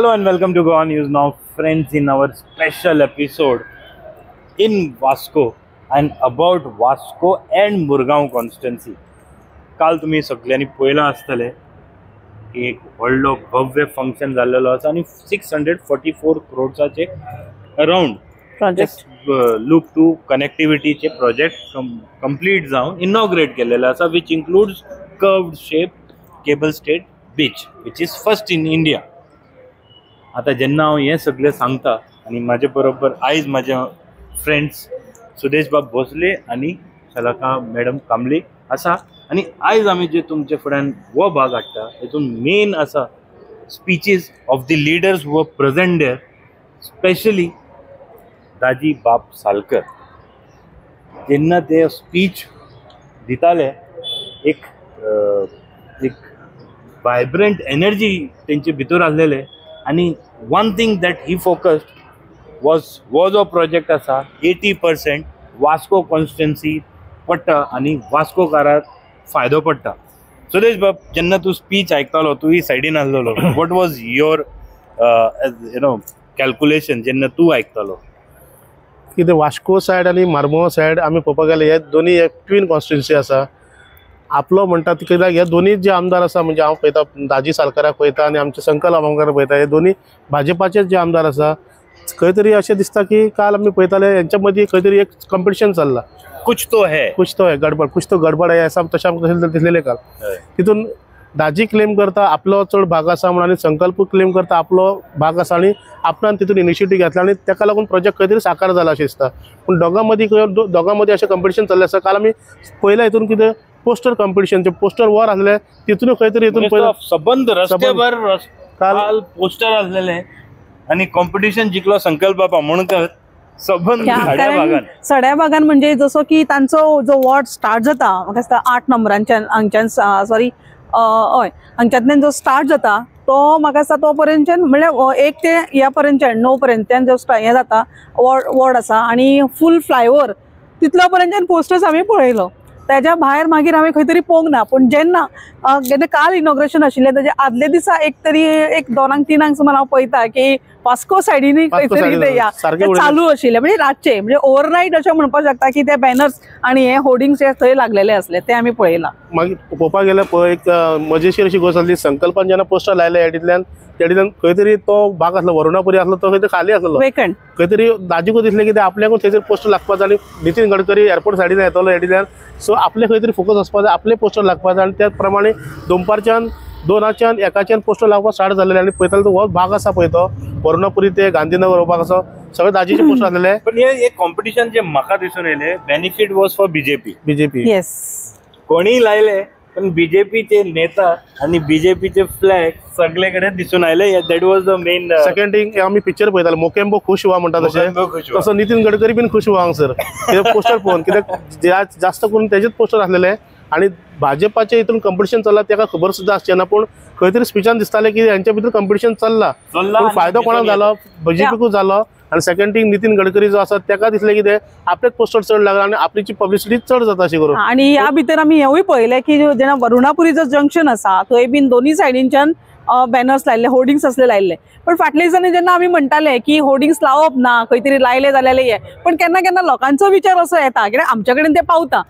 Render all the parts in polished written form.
Hello and welcome to Go On News Now, friends, in our special episode in Vasco and about Vasco and Murgaon constituency. काल तुम्ही सगळ्यांनी पळयलां आसतलें की एक व्हडलो भव्य फंक्शन जाल्लो आसा आनी 644 crores around project loop to कनेक्टिविटीचे प्रोजेक्ट कंप्लीट जावन इनॉग्रेट केलेलो आसा, which includes curved shape cable stayed बीच, which is first in India. आता जेन्ना हांव हें सगळें सांगता आनी म्हाजे बरोबर आयज म्हाजे फ्रेंड्स सुदेश बाब भोसले आनी शलाका मॅडम कांबळे आसा, आनी आयज आमी जे तुमचे फुड्यान हो भाग हाडटा हेतून मेन आसा speeches of the leaders who were present there, specially दाजी बाब सालकर. जेन्ना ते स्पीच दिताले एक वायब्रंट एनर्जी तेंचे भितर आसलेले. आणि one thing that he focused वो जो प्रोजेक्ट आसा 80% वास्को कॉन्स्टिट्युएन्सी पडटा आनी वास्कोकाराक फायदो पडटा. सुदेश बाब, जेन्ना तूं स्पीच आयकतालो, तूंय सायडीन आसलेलो, वॉट वॉज युअर कॅल्क्युलेशन जेन्ना तूं आयकतालो? कितें वास्को सायड आनी मार्मो सायड आमी पळोवपाक गेले हे दोनी एक ट्वीन कॉन्स्टिट्युएन्सी आसा. आपलो म्हणटा कित्याक हे दोनी जे आमदार आसा, म्हणजे हांव पळयता दाजी सालकाराक पळयता आनी आमचे संकल आमोणकाराक पळयता, हे दोनी भाजपाचे जे आमदार आसा. खंय तरी अशें दिसता की काल आमी पळयताले हेंच्या मदीं खंय तरी एक कॉम्पिटिशन चल्ला. कुछ तो है गडबड, कुछ तो गडबड आहे असा तशा दिसलेले काल. तितून दाजी क्लेम करता आपलो चड भाग आसा म्हणून आनी संकल्प क्लेम करता आपलो भाग आसा आनी आपणान तितून इनिशिएटीव घेतला आनी ताका लागून प्रोजेक्ट खंय तरी साकार जाला अशें दिसता. पूण दोगां मदीं अशें कॉम्पिटिशन चल्लें आसा. काल आमी पळयला हितून कितें पोस्टर कॉम्पिटिशन, पोस्टर वॉर आसले तितून खंय तरी सबंद रस्त्याभर काल पोस्टर आसलेले आनी कॉम्पिटिशन जिंकलो संकल्प बाबा म्हणकर सबंद सड्या भागान. म्हणजे जसो की तांचो जो वॉर्ड स्टार्ट जाता म्हाका दिसता 8 नंबरांच्यान हांगच्यान सॉरी हय हांगच्यातल्यान जो स्टार्ट जाता तो म्हाका दिसता तो पर्यंतच्यान म्हणल्यार 1 ते ह्या पर्यंतच्यान 9 पर्यंतच्यान जो हें जाता वॉर्ड आसा आनी फूल फ्लायओव्हर तितलो पर्यंतच्यान पोस्टर्स आमी पळयलो. त्याच्या भायर मागीर हांवें खंय तरी पळोवंक ना. पूण जेन्ना काल इनॉग्रेशन आशिल्लें ताजे आदले दिसा एक 2-3 सुमार हांव पळयता की वास्को सायडीनी खंय तरी कितें चालू आशिल्लें, म्हणजे रातचे, म्हणजे ओवरनायट अशें म्हणपाक शकता की ते बॅनर्स आनी हे होर्डिंग्स हे थंय लागलेले आसले, ते आमी पळयलां. मागीर पळोवपाक गेल्यार एक मजेशीर अशी गोष्ट जाली. संकल्पान जेन्ना पोस्टर लायले एडिंतल्यान खंय तरी तो भाग आसलो वरुणापुरी आसलो तो खंय तरी खाली आसलो. खंय तरी दाजीकूय दिसलें की आपल्याकूच थंय तरी पोस्टर लागपा जाय आनी नितीन गडकरी एअरपोर्ट सायडीन येतलो एडिंतल्यान. सो आपले खंय तरी फोकस आसपा जाय, आपले पोस्टर लागपा जाय आनी त्या प्रमाणे दोनपारच्यान 2च्यान पोस्टर लागपाक स्टार्ट जालेले. आनी पळयतालो तो हो भाग आसा पळय तो वरुणापुरी ते गांधीनगर वचपाक आसा सगळे दाजीचे पोस्टर आसलेले. पण हे कॉम्पिटिशन जे म्हाका दिसून येयले benefit was for BJP. Yes, कोणीय लायले पण बीजेपीचे नेता आणि बीजेपीचे फ्लॅग सगळे कडेन दिसून आयले. That was the main. Second thing आमी पिक्चर पळयताले मोकेंबो खुश व्हा म्हणटा तशें, तसो नितीन गडकरी बीन खुश व्हा हांगसर पोस्टर पळोवन. कित्याक जास्त करून तेजेच पोस्टर आसलेले आनी भाजपाचे हितून कॉम्पिटिशन चल्ला ताका खबर सुद्दां आसचें ना. पूण खंय तरी स्पिचान दिसतालें की हेंच्या भितर कॉम्पिटिशन चल्ला, पूण फायदो कोणाक जालो? बीजेपीकूच जालो. आनी सेकंड थिंग नितीन गडकरी जो आसा ताका दिसलें कितें आपलेच पोस्टर चड लागला आनी आपलीची पब्लिसिटी चड जाता अशी करून. आनी ह्या भितर आमी हेवूय पळयलें की जेन्ना वरुणापुरी जो जंक्शन आसा थंय बीन दोनी सायडींच्यान बॅनर्स लायल्ले, होर्डिंग्स असले लायल्ले. पण फाटल्या दिसांनी जेन्ना आमी म्हणटाले की होर्डिंग्स लावप ना, खंय तरी लायले जाल्यार हे, पण केन्ना केन्ना लोकांचो विचार असो येता कित्याक आमच्या कडेन ते पावता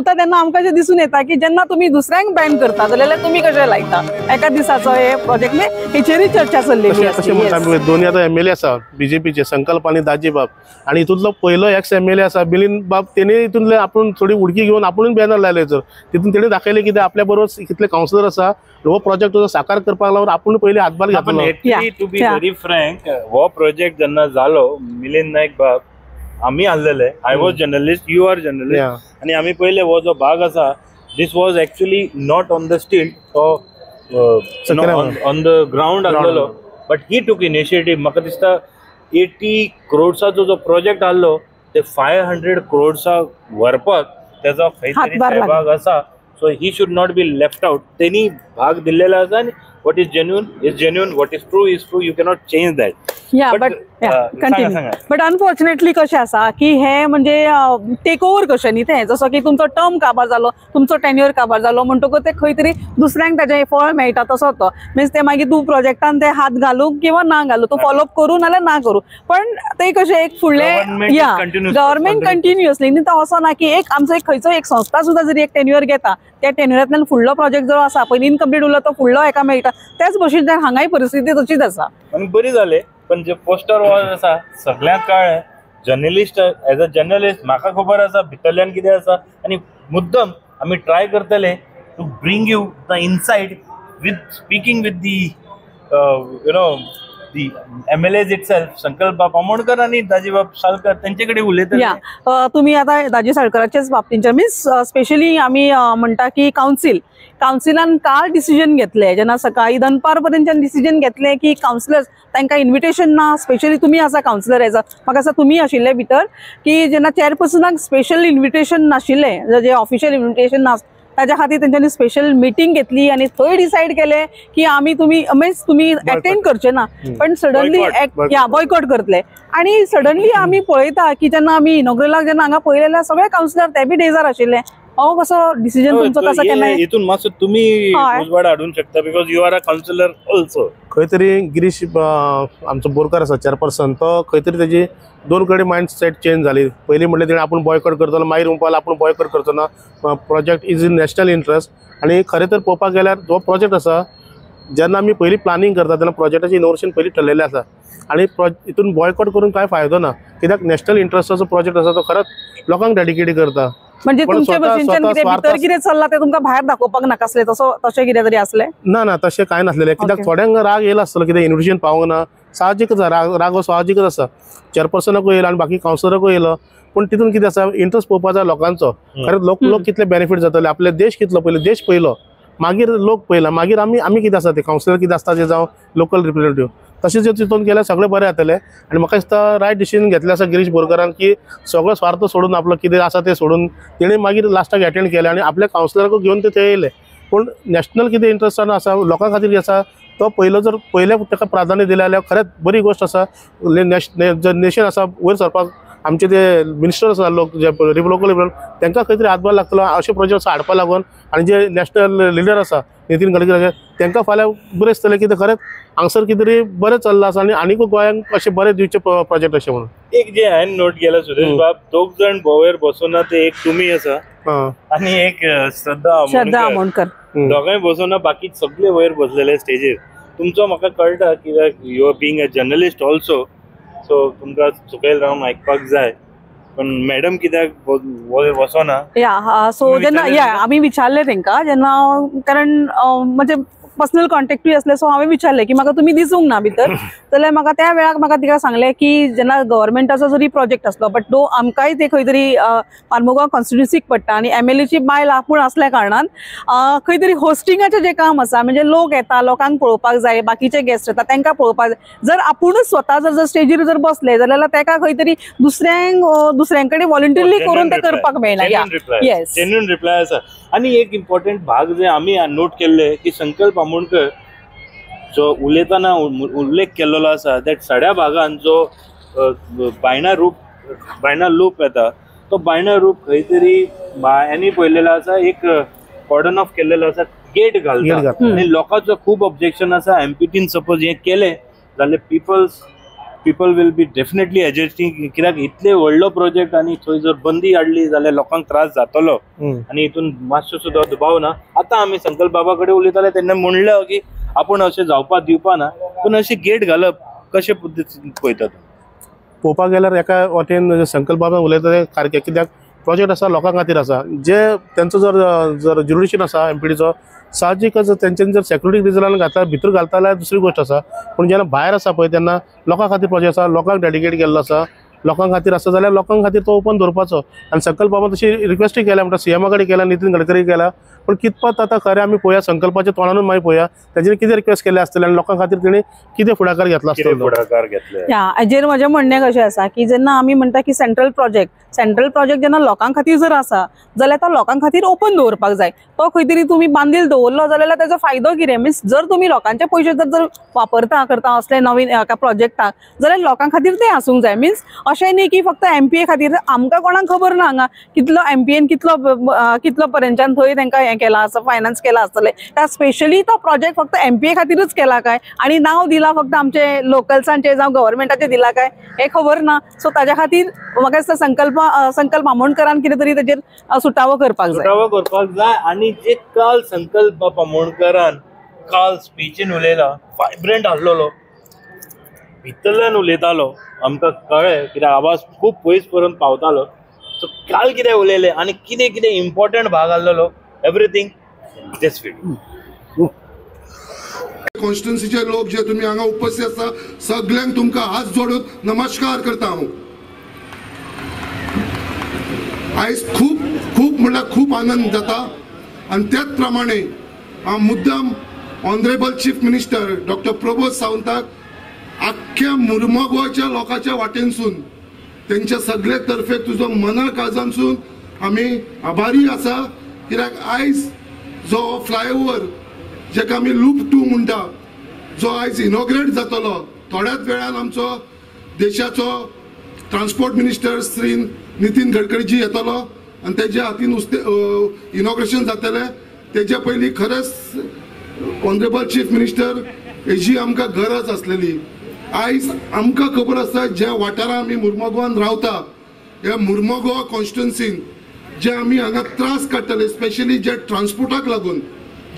तेन्ना आमकां अशें दिसून येता की जेन्ना तुमी दुसऱ्यांक बॅन करता जाल्यार तुमी कशें लायता एका दिसाचो हे प्रोजेक्ट. हेचेरूय चर्चा चल्लेली आसा. दोनी आतां एमएलए आसा बीजेपीचे संकल्प आनी दाजी बाब, आनी हितूंतलो पयलो एक्स एमएलए आसा मिलिंद बाब. तेणी हितूंतले आपूण थोडी उडकी घेवन आपुणूच बॅनर लायले. तितून तेणी दाखयलें कितें आपल्या बरोबर कितले कावन्सिलर आसा हो प्रोजेक्ट साकार करपाक लागून आपूण पयलीं हातभार घेतलो. टू बी व्हेरी फ्रँक, हो प्रोजेक्ट जेन्ना जालो मिलिंद नायक बाब आमी आसलेले, I was journalist, you are journalist, आनी आमी पयले हो जो भाग आसा this was actually not on the stilt on the ground आसलेलो. But he took initiative. म्हाका दिसता 80 crores जो प्रोजेक्ट आसलो ते 500 crores व्हरपाक तेजो खंय तरी सहभाग आसा. So he should not be left out. तेणी भाग दिल्लेलो आसा आनी what is genuine is genuine, what is true, you cannot change that. Yeah, but continue. But unfortunately कशें आसा की हे म्हणजे टेक ओवर कशें न्ही तें, जसो की तुमचो टर्म काबार जालो, तुमचो टेन्युअर काबार जालो म्हणटकूच ते खंय तरी दुसऱ्यांक ताचें फळ मेळटा तसो तो. मीन्स ते मागीर तूं प्रोजेक्टान ते हात घालूं किंवा ना घालूं, तूं फॉलोअप करू नाल्यार ना करू, पण ते कशें एक फुडलें गव्हर्नमेंट कंटिन्युअसली न्ही तो असो ना की एक आमचो एक खंयचो एक संस्था सुद्दां जरी एक टेन्युअर घेता, त्या टेन्युअरांतल्यान फुडलो प्रोजेक्ट जो आसा पळय इनकम्प्लीट उरलो तो फुडलो एका मेळटा, त्याच भशेन हांगाय परिस्थिती तशीच आसा. आनी बरी जाले. पण जे पोस्टर वॉर आसा सगळ्यांक कळ्ळें. जर्नलिस्ट एज अ जर्नलिस्ट म्हाका खबर आसा भितरल्यान कितें आसा, आनी मुद्दम आमी ट्राय करतले to bring you the insight with speaking with the you know the MLAs itself. Sankalp बाब आमोणकर आनी दाजी बाब साळकर तेंचे कडेन उलयतले. तुम्ही आता दाजी साळकराचेच बाबतींत मीन्स स्पेशली आमी म्हणटा की कावन्सिलान काल डिसिजन घेतले, जेन्ना सकाळी दनपार पर्यंत डिसिजन घेतले की कावन्सिलर्स तांकां इन्विटेशन ना. स्पेशली तुमी आसा कावन्सिलर एज म्हाका दिसता तुमी आशिल्ले भितर की जेन्ना चेअरपर्सनाक स्पेशल इन्विटेशन नाशिल्लें, जे ऑफिशियल इन्विटेशन ना, ताच्या खातीर तेंच्यांनी स्पेशल मिटींग घेतली आनी थंय डिसायड केले की आमी तुमी अटेंड करचे ना, पण सडनली बॉयकॉट करतले. आणि सडनली आमी पळयता की जेन्ना आमी इनॉग्रेलाक जेन्ना हांगा पळयलेले सगळे कावन्सिलर ते बी डेजार आशिल्ले. कसो डिसिजन तुमचो कसो केला हितून मातसो तुमी उजवाड हाडूंक शकता, because you are a councillor also. खंय तरी गिरीश आमचो बोरकार आसा चेअरपर्सन, तो खंय तरी तेजी दोन कडेन मायंडसेट चेंज जाली. पयलीं म्हणलें तेणें आपूण बॉयकॉट करतलो, मागीर म्हणपाक लागलो आपूण बॉयकॉट करचो ना, project is in national interest. आनी खरें तर पळोवपाक गेल्यार जो प्रोजेक्ट आसा जेन्ना आमी पयलीं प्लानिंग करता तेन्ना प्रोजेक्टाचें इनोवेशन पयलीं ठरलेलें आसा, आनी हितून बॉयकॉट करून कांय फायदो ना, कित्याक नॅशनल इंट्रस्टाचो प्रोजेक्ट आसा तो खरंच लोकांक डेडिकेट करता. म्हणजे तुमच्या भशेनच्यान भितर कितें चल्ला ते तुमकां भायर दाखोवपाक नाकासलें, तशें कितें तरी आसलें? ना तशें कांय नासलेलें, कित्याक थोड्यांक राग येयलो आसतलो कितें इन्विटेशन पावूंक ना, साहजिकच राग हो साहजिकच आसा. चेअरपर्सनाकूय येयलो आनी बाकी कावन्सिलराकूय येयलो, पूण तितून कितें आसा इंट्रस्ट पळोवपाक जाय लोकांचो. खरेंच लोक कितले बेनिफीट जातले, आपले देश कितलो पयलो, देश पयलो मागीर लोक पयला, मागीर आमी कितें आसा ते कावन्सिलर कितें आसता ते जावं लोकल रिप्रेझेंटेटिव्ह, तशें जर तितून केल्यार सगळें बरें जातलें. आनी म्हाका दिसता रायट डिसिजन घेतलें आसा गिरीश बोरकारान की सगळो स्वार्थ सोडून आपलो कितें आसा तें सोडून तेणें मागीर लास्टाक एटेंड केलें आनी आपल्या कावन्सिलराकूय घेवन ते थंय येयले. पूण नॅशनल कितें इंट्रस्टान आसा लोकां खातीर कितें आसा तो पयलो जर पयल्या ताका प्राधान्य दिलें जाल्यार खरेंच बरी गोश्ट आसा. नेशन आसा वयर सरपाक आमचे ते मिनिस्टर आसा लोक जे लोकल तांकां खंय तरी हातभार लागतलो अशे प्रोजेक्ट्स हाडपा लागून. आनी जे नॅशनल लिडर आसा नितीन गडकरी तांकां फाल्यां बरें दिसतलें कितें खरेंच हांगसर कितें तरी बरें चल्लां आसा आनी आनीकूय गोंयांक अशें बरें दिवचे प्रोजेक्ट अशें म्हणून. एक जे हांवें नोट केला सुरेश बाब, दोग जाण वयर बसोना ते एक तुमी आसा आनी एक श्रद्धा आमोणकर, दोगांय बसोना, बाकी सगळे वयर बसलेले स्टेजीर. तुमचो म्हाका कळटा कित्याक you are being a journalist also, so तुमकां सकयल रावन आयकपाक जाय, पण मॅडम कित्याक वयर वचोना? सो जेन्ना आमी विचारले तांकां, जेन्ना कारण म्हणजे पर्सनल कॉन्टॅक्टूय असले, सो हांवें विचारलें की म्हाका तुमी दिसूंक ना भितर, जाल्यार म्हाका त्या वेळाक म्हाका तिका सांगलें की जेन्ना गव्हर्मेंटाचो जरी प्रोजेक्ट आसलो बट तो आमकांय ते खंय तरी मार्मुगांव कॉन्स्टिट्युन्सीक पडटा आनी MLAची बायल आपूण आसल्या कारणान खंय तरी होस्टिंगाचें जें काम आसा, म्हणजे लोक येता, लोकांक पळोवपाक जाय, बाकीचे गेस्ट येता तांकां पळोवपाक जाय. जर आपुणूच स्वता जर स्टेजीर जर बसले जाल्यार ताका खंय तरी दुसऱ्यां कडेन व्हॉलंटियरली करून ते करपाक मेळना. येस, जेन्युइन रिप्लाय आसा. आनी एक इम्पॉर्टंट भाग जे आमी नोट केल्ले की संकल्प आमोणकर जो उलयतना उल्लेख केल्लो आसा दॅट सड्या भागान जो बायणा लूप येता तो बायणा लूप खंय तरी यांनी पळयलेलो आसा, एक कॉर्डन ऑफ केल्लेलो आसा, गेट घालता आनी लोकांचो खूब ऑब्जेक्शन आसा. MPTन सपोज हें केलें जाल्यार people will be definitely adjusting, कित्याक इतले व्हडलो प्रोजेक्ट आनी थंय जर बंदी हाडली जाल्यार लोकांक त्रास जातलो आनी हितून मातसो सुद्दां दुबाव ना. आतां आमी संकल्प बाबा कडेन उलयताले तेन्ना म्हणलें की आपूण अशें जावपा दिवपा ना, पूण अशी गेट घालप कशे पद्दतीन पळयता? पळोवपाक गेल्यार एका वटेन संकल्प बाबा उलयता ते सारकें, कित्याक प्रोजेक्ट आसा लोकां खातीर आसा, जे तेंचो जर ज्युरिडिक्शन आसा MPTचो साहजिकच तेंच्यांनी जर सेक्युरिटी रिजनान घातला भितर घालता जाल्यार दुसरी गोश्ट आसा. पूण जेन्ना भायर आसा पळय तेन्ना लोकां खातीर प्रोजेक्ट आसा, लोकांक डेडिकेट केल्लो आसा, लोकांक खातीर आसा जाल्यार लोकांक खातीर तो ओपन दवरपाचो. आनी संकल्प बाबा तशी रिक्वेस्टूय केल्या, म्हणटा CM कडेन केल्या, नितीन गडकरी केला, पण कितपत आतां खरें आमी पळोवया संकल्पाच्या तोंडानूच मागीर पळोवया तेजेर कितें रिक्वेस्ट केले आसतले आनी लोकां खातीर तेणी कितें फुडाकार घेतला आसतलो. हाजेर म्हजें म्हणणें कशें आसा की जेन्ना आमी म्हणटा की सेंट्रल प्रोजेक्ट सेंट्रल प्रोजेक्ट जेन्ना लोकां खातीर जर आसा जाल्यार तो लोकां खातीर ओपन दवरपाक जाय. तो खंय तरी तुमी बांदील दवरलो जाल्यार त्याचो फायदो कितें, मीन्स जर तुमी लोकांचे पयशे जर वापरता करता असले नवीन एका प्रोजेक्टाक जाल्यार लोकां खातीर ते आसूंक जाय. मीन्स अशें न्ही की फक्त MPA खातीर. आमकां कोणाक खबर ना हांगा कितलो MPAन कितलो पर्यंतच्यान थंय तांकां हें केला आसा, फायनान्स केला आसतलें. त्या स्पेशली तो प्रोजेक्ट फक्त MPA खातीरच केला काय आनी नांव दिला फक्त आमचे लोकल्सांचे जावं गव्हर्मेंटाचे दिला काय हे खबर ना. सो ताज्या खातीर म्हाका दिसता संकल्प आमोणकरान कितें तरी ताजेर सुटावो करपाक जाय. आनी जे काल संकल्प आमोणकरान काल स्पीचीन उलयला वायब्रंट आसलोलो, भितरल्यान उलयतालो, आमकां कळ्ळें कित्याक आवाज खूब पयस पर्यंत पावतालो. सो काल कितें उलयलें आनी कितें कितें इम्पॉर्टंट भाग आसलेलो एवरीथिंग दिस व्हिडिओ. कॉन्स्टिट्युन्सीचे लोक जे तुम्ही हांगा उपस्थित आसा सगळ्यांक तुमकां हात जोडून नमस्कार करता हांव. आयज खूब खूब म्हणल्यार खूब आनंद जाता आनी त्याच प्रमाणे हांव मुद्दाम honorable chief minister doctor Pramod सावंताक आख्ख्या मुर्मगांवच्या लोकांच्या वाटेनसून तेंच्या सगळे तर्फे तुजो मना काळजानसून आमी आभारी आसा. कित्याक आयज जो फ्लायओव्हर जेका आमी लूप 2 म्हणटा जो आयज इनॉग्रेट जातलो, थोड्याच वेळान आमचो देशाचो ट्रान्सपोर्ट मिनिस्टर श्री नितीन गडकरीजी येतलो आनी तेज्या हातीन इनॉग्रेशन जातलें. तेज्या पयलीं खरेंच ऑनरेबल चीफ मिनिस्टर हेजी आमकां गरज आसलेली. आयज आमकां खबर आसा ज्या वाठारांत आमी मुर्मगांवान रावता ह्या मुर्मगांव कॉन्स्टिट्युन्सीन जे आमी हांगा त्रास काडटाले, स्पेशली जे ट्रान्सपोर्टाक लागून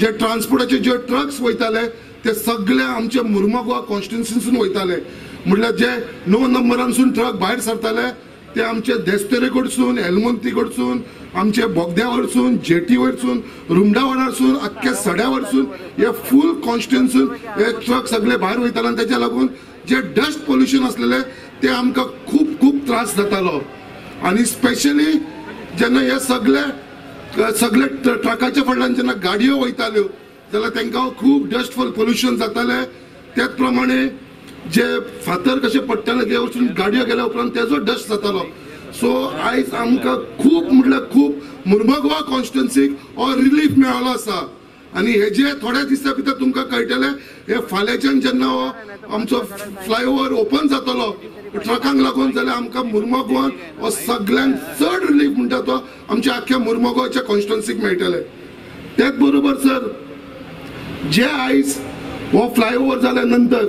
जे ट्रान्सपोर्टाचे जे ट्रक्स वयताले ते सगळे आमचे मुर्मगांव कॉन्स्टिट्युन्सीसून वयताले. म्हणल्यार जे 9 नंबरानसून ट्रक भायर सरताले ते आमचे देस्तेरे कडसून, एलमंती कडसून, आमचे बोगद्या वरसून, जेटी वरसून, रुमडा वाडारसून, आख्ख्या सड्या वरसून हे फूल कॉन्स्टिट्युन्सीन हे ट्रक सगळे भायर वयताले. आनी तेच्या लागून जे डस्ट पोल्युशन आसलेले ते आमकां खूब खूब त्रास जातालो. आनी स्पेशली जेन्ना हे सगळे ट्रकाच्या फाटल्यान जेन्ना गाडयो वयताल्यो जाल्यार तांकां खूब डस्टफुल पोल्युशन जातालें. त्याच प्रमाणे जे फातर कशे पडटाले ते वचून गाडयो गेल्या उपरांत तेजो डस्ट जातालो. सो आयज आमकां खूब म्हणल्यार खूब मुर्मगांव कॉन्स्टिट्युन्सीक हो रिलीफ मेळ्ळो आसा. आनी हेजे थोड्या दिसा भितर तुमकां कळटलें हे फाल्यांच्यान जेन्ना हो आमचो फ्लायओव्हर ओपन जातलो ट्रकांक लागून जाल्यार आमकां मुर्मगांवान हो सगळ्यांक चड रिलीफ म्हणटा तो आमच्या आख्ख्या मुर्मगांवच्या कॉन्स्टिट्युन्सीक मेळटले. त्याच बरोबर सर जे आयज हो फ्लायओव्हर जाल्या नंतर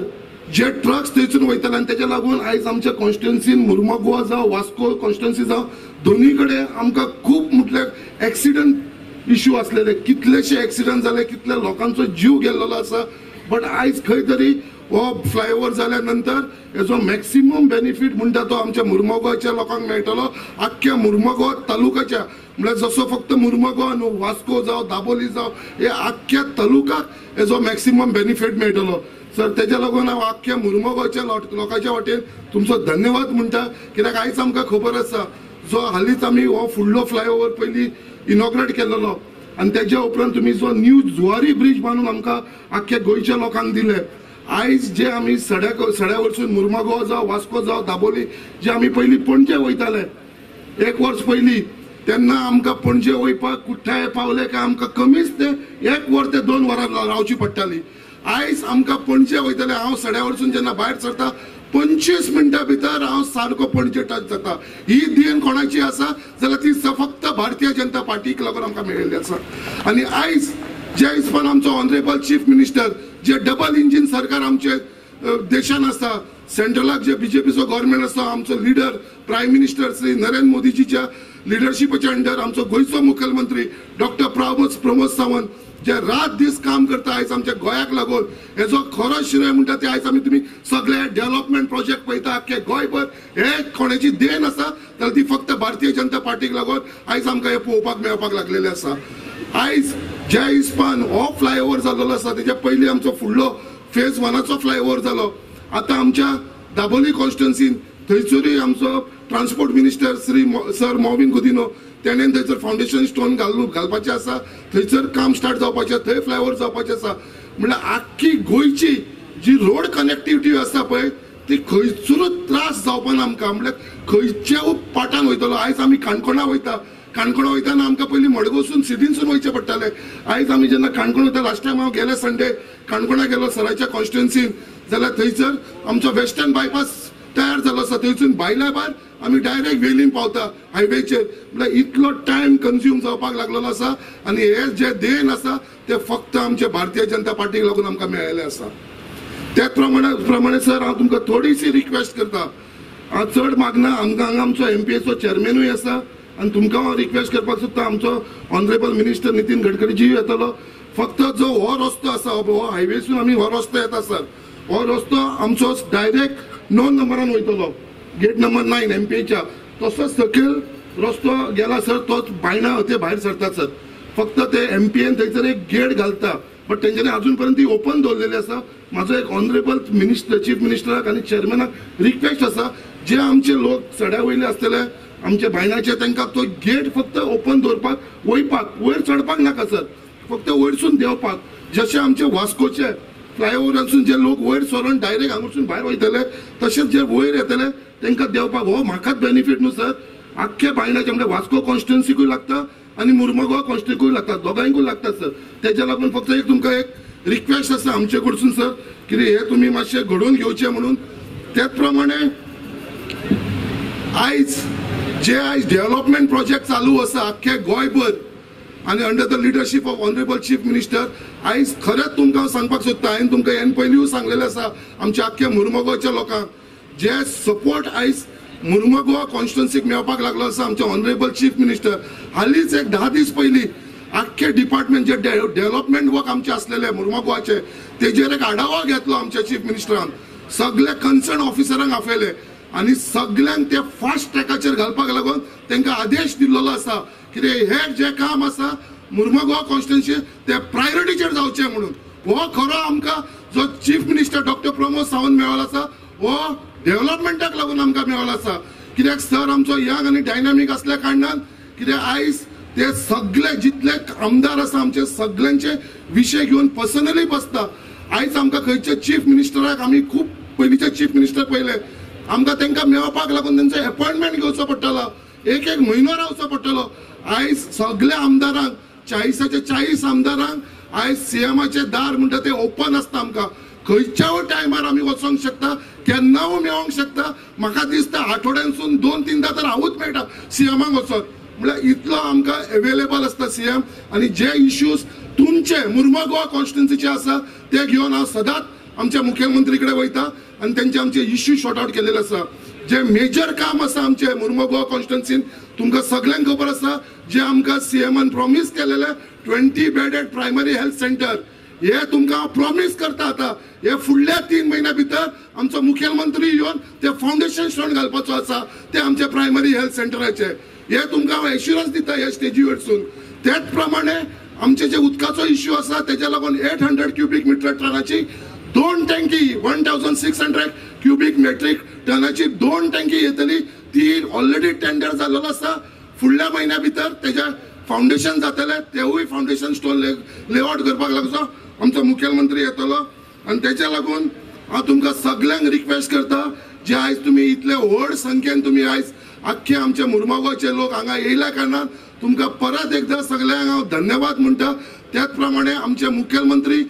जे ट्रक्स थंयसून वयताले आनी तेच्या लागून आयज आमच्या कॉन्स्टिट्युन्सीन मुर्मगांव जावं वास्को कॉन्स्टिट्युन्सी जावं दोनूय कडेन आमकां खूब म्हटल्यार एक्सिडंट इश्यू आसलेले, कितलेशे एक्सिडंट जाले, कितल्या लोकांचो जीव गेल्लो आसा. बट आयज खंय तरी हो फ्लायओव्हर जाल्या नंतर हेजो मॅक्सिमम बेनिफीट म्हणटा तो आमच्या मुर्मगांवच्या लोकांक मेळटलो. आख्ख्या मुर्मगांव तालुक्याच्या म्हळ्यार जसो फक्त मुर्मगांव न्हू, वास्को जावं दाबोली जावं हे आख्ख्या तालुक्याक हेजो मॅक्सिमम बेनिफीट मेळटलो. सर तेच्या लागून हांव आख्ख्या मुर्मगांवच्या लोकांच्या वाटेन तुमचो धन्यवाद म्हणटा. कित्याक आयज आमकां खबर आसा जो हालींच आमी हो फुडलो फ्लायओव्हर पयलीं इनॉग्रेट केलेलो आनी तेच्या उपरांत तुमी जो न्यू जुवारी ब्रिज बांदून आमकां आख्ख्या गोंयच्या लोकांक दिले. आयज जे आमी सड्या वरसून मुर्मगांव जावं वास्को जावं दाबोली जे आमी पयलीं पणजे वयताले 1 वर्स पयलीं तेन्ना आमकां पणजे वयपाक कुठ्ठाय पावले काय आमकां कमीच ते 1 वर ते 2 वरां रावची पडटाली. आयज आमकां पणजे वयताले हांव सड्या वरसून जेन्ना भायर सरता 25 मिनटां भितर हांव सारको पणजे टच जाता. ही देण कोणाची आसा जाल्यार ती फक्त भारतीय जनता पार्टीक लागून आमकां मेळिल्ली आसा. आनी आयज जे हिसपान आमचो ऑनरेबल चीफ मिनिस्टर जे डबल इंजिन सरकार आमचे देशान आसा, सेंट्रलाक जे बीजेपीचो गव्हर्मेंट आसा, आमचो leader prime minister Shri Narendra मोदीजीच्या लिडरशिपाच्या अंडर आमचो गोंयचो मुखेलमंत्री डॉक्टर प्रमोद सावंत जे रात दीस काम करता आयज आमच्या गोंयाक लागून हेजो खरो श्रेय म्हणटा ते आयज आमी तुमी सगळे डेव्हलपमेंट प्रोजेक्ट पळयता आख्खे गोंयभर हे कोणाची देण आसा जाल्यार ती फक्त भारतीय जनता पार्टीक लागून आयज आमकां हे पळोवपाक मेळपाक लागलेले आसा. आयज ज्या हिसपान हो फ्लायओव्हर जाल्लो आसा तेच्या पयलीं आमचो फुडलो फेज 1चो फ्लायओव्हर जालो. आतां आमच्या दाबोली कॉन्स्टिट्युन्सीन थंयसरूय आमचो transport minister Shri sir Mauvin Godinho तेणेन थंयसर फावंडेशन स्टोन घालपाचें आसा, थंयसर काम स्टार्ट जावपाचें, थंय फ्लायओव्हर जावपाचें आसा. म्हणल्यार आख्खी गोंयची जी रोड कनेक्टिविटी आसा पळय ती खंयचोच त्रास जावपा ना आमकां. म्हळ्यार खंयच्या पाटान वयतलो. आयज आमी काणकोणा वयताना आमकां पयलीं मडगांवसून सिडीनसून वयचें पडटालें. आयज आमी जेन्ना काणकोण वयता, लास्ट टायम हांव गेले संडे काणकोणा गेलो सराच्या कॉन्स्टिट्युएन्सीन, जाल्यार थंयसर आमचो वेस्टर्न बायपास तयार जालो आसा. थंयसून भायल्या भायर आमी डायरेक्ट वेलीन पावता हायवेचेर. म्हळ्यार इतलो टायम कन्ज्यूम जावपाक लागलेलो आसा. आनी हे जे देण आसा ते फक्त आमचे भारतीय जनता पार्टीक लागून आमकां मेळिल्ले आसा. त्याच प्रमाणे सर हांव तुमकां थोडीशी रिक्वेस्ट करता. हांव चड मागना. आमकां हांगा आमचो MPAचो चेअरमॅनूय आसा आनी तुमकां हांव रिक्वेस्ट करपाक सोदता. आमचो ऑनरेबल मिनिस्टर नितीन गडकरीजी येतलो. फक्त जो हो रस्तो आसा, हो हायवेसून आमी हो रस्तो येता सर, हो रस्तो आमचो डायरेक्ट 9 नंबरान वयतलो, गेट नंबर 9 MPAच्या. तसोच सकयल रस्तो गेला सर, तोच बायणा ते भायर सरता सर. फक्त ते MPAन थंयसर एक गेट घालता, बट तेंच्यांनी अजून पर्यंत ती ओपन दवरलेली आसा. म्हाजो एक ऑनरेबल मिनिस्टर, चीफ मिनिस्टराक आनी चेअरमॅनाक रिक्वेस्ट आसा, जे आमचे लोक सड्या वयले आसतले आमचे बायणाचे, तांकां तो गेट फक्त ओपन दवरपाक, वयर चडपाक नाका सर, फक्त वयरसून देंवपाक. जशे आमचे वास्कोचे फ्लायओव्हरांसून जे लोक वयर सरून डायरेक्ट हांगासून भायर वयतले, तशेंच जे वयर येतले तांकां देंवपाक. हो म्हाकाच बेनिफीट न्हू सर, आख्खे बायणाचे. म्हणजे वास्को कॉन्स्टिट्युएन्सीकूय लागता आनी मुर्मुगांव कॉन्स्टिट्युएन्सीकूय लागता, दोगांयकूय लागता सर. तेच्या लागून फक्त एक तुमकां एक रिक्वेस्ट आसा आमचे कडसून सर, कितें हे तुमी मातशें घडोवन घेवचें म्हणून. त्याच प्रमाणे आयज डेव्हलपमेंट प्रोजेक्ट चालू आसा आख्खे गोंयभर आनी under the leadership of honourable chief minister. आयज खरेंच तुमकां सांगपाक सोदता, हांवें तुमकां हे पयलींय सांगलेलें आसा आमच्या आख्ख्या मुर्मुगांवच्या लोकांक, जे सपोर्ट आयज मुर्मुगांव कॉन्स्टिट्युएन्सीक मेळपाक लागलो आसा आमचे ऑनरेबल चीफ मिनिस्टर. हालींच एक 10 दीस पयलीं आख्खे डिपार्टमेंट जे डेव्हलपमेंट वर्क आमचे असलेले मुर्मुगांवाचे, तेजेर एक आढावा घेतलो आमच्या चीफ मिनिस्टरान. सगळे कन्सर्न ऑफिसरांक आपयले आनी सगळ्यांक ते फास्ट ट्रॅकाचेर घालपाक लागून तांकां आदेश दिल्लो आसा, कितें हे जे काम आसा मुर्मुगांव कॉन्स्टिट्युएन्सी ते प्रायोरिटीचेर जावचे म्हणून. हो खरो आमकां जो chief minister doctor Pramod Sawant मेळ्ळो आसा, हो डेव्हलपमेंटाक लागून आमकां मेळ्ळो आसा. कित्याक सर आमचो यंग आनी डायनामीक असल्या कारणान कित्याक आयज ते सगळे जितले आमदार आसा आमचे सगळ्यांचे विशय घेवन पर्सनली बसता. आयज आमकां खंयचे चीफ मिनिस्टराक आमी खूब पयलींचे चीफ मिनिस्टर पयले, आमकां तांकां मेळपाक लागून तांचो अपॉइंटमेंट घेवचो पडटलो, एक म्हयनो रावचो पडटलो. आयज सगळ्या आमदारांक 40चे 40 आमदारांक आयज CMचे दार म्हणटा ते ओपन आसता. आमकां खंयच्याय टायमार आमी वचोंक शकता, केन्नाय मेळोंक शकता. म्हाका दिसता आठवड्यांसून 2-3दा तर हांवूच मेळटा CMाक वचोन. म्हळ्यार इतलो आमकां अवेलेबल आसता CM. आनी जे इश्यूज तुमचे मुर्मुगांव कॉन्स्टिट्युएन्सीचे आसा ते घेवन हांव सदांच आमच्या मुखेलमंत्री कडेन वयता आनी तेंचे आमचे इश्यू शॉर्ट आउट केलेले आसा. जे मेजर काम आसा आमचे मुर्मुगांव कॉन्स्टिट्युएन्सीन, तुमकां सगळ्यांक खबर आसा, जे आमकां CMन प्रॉमिस केलेले 20 बेडेड प्रायमरी हेल्थ सेंटर, हे तुमकां प्रॉमिस करता. आता हे फुडल्या 3 महिन्या भितर आमचो मुखेलमंत्री येवन ते फाउंडेशन स्टोन घालपाचो आसा ते आमचे प्रायमरी हेल्थ सेंटराचे. हे तुमकां एश्युरन्स दिता हे स्टेजी वयरसून. त्याच प्रमाणे आमचे जे उदकाचो इश्यू आसा तेच्या लागून 800 क्युबिक मीटर टनाची 2 टँकी 1600 क्युबिक मेट्रीक टनाची 2 टँकी येतली. ती ऑलरेडी टेंडर जाल्लो आसा. फुडल्या महिन्या भितर तेजे फाउंडेशन जातले, तेवूय फाउंडेशन स्टोन लेआउट करपाक लागचो आमचो मुखेलमंत्री येतलो. आनी तेच्या लागून हांव तुमकां सगळ्यांक रिक्वेस्ट करता, जे आयज तुमी इतले व्हड संख्येन तुमी आयज आख्खे आमचे मुर्मुगांवचे लोक हांगा येयल्या कारणान तुमकां परत एकदा सगळ्यांक हांव धन्यवाद म्हणटा. त्याच प्रमाणे आमचे मुखेलमंत्री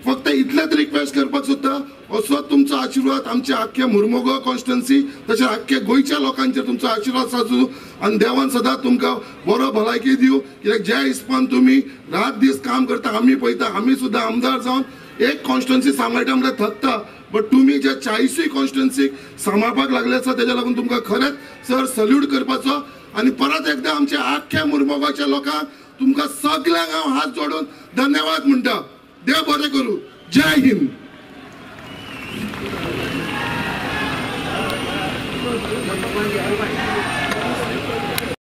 फक्त इतलेच रिक्वेस्ट करपाक सोदता, असो तुमचो आशिर्वाद आमच्या आख्ख्या मुर्मुगांव कॉन्स्टिट्युएन्सी तशें आख्ख्या गोंयच्या लोकांचेर तुमचो आशिर्वाद आसूं आनी देवान सदांच तुमकां बरो भलायकी दिवं. कित्याक ज्या हिसपान तुमी रात दीस काम करता आमी पळयता, आमी सुद्दां आमदार जावन एक कॉन्स्टिट्युएन्सी सांबाळटा म्हळ्यार थकता, बट तुमी जे 40 कॉन्स्टिट्युएन्सीक सांबाळपाक लागले आसा तेच्या लागून तुमकां खरेंच सर सल्यूट करपाचो. आनी परत एकदा आमच्या आख्ख्या मुर्मुगांवच्या लोकांक तुमकां सगळ्यांक हांव हात जोडून धन्यवाद म्हणटा. देव बरें करूं. जय हिंद.